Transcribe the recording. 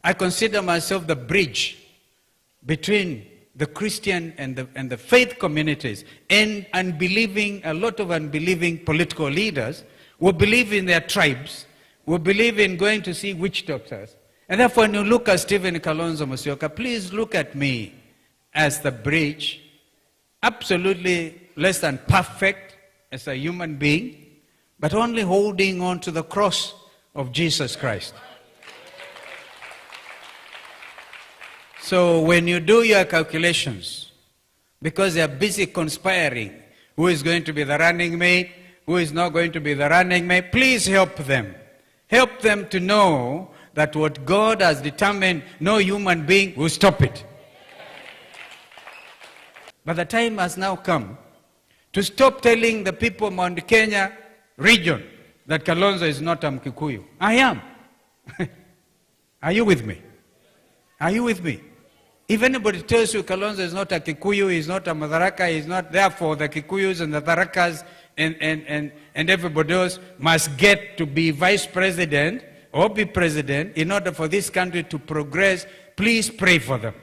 I consider myself the bridge between the Christian and the faith communities and a lot of unbelieving political leaders who believe in their tribes, who believe in going to see witch doctors. And therefore, when you look at Stephen Kalonzo Musyoka, please look at me as the bridge, absolutely less than perfect as a human being, but only holding on to the cross of Jesus Christ. So when you do your calculations, because they are busy conspiring, who is going to be the running mate, who is not going to be the running mate, please help them. Help them to know that what God has determined, no human being will stop it. But the time has now come to stop telling the people of Mount Kenya region that Kalonzo is not a Kikuyu. I am. Are you with me? Are you with me? If anybody tells you Kalonzo is not a Kikuyu, he's not a Madaraka, he's not, therefore the Kikuyus and the Darakas and everybody else must get to be vice president or be president in order for this country to progress, please pray for them.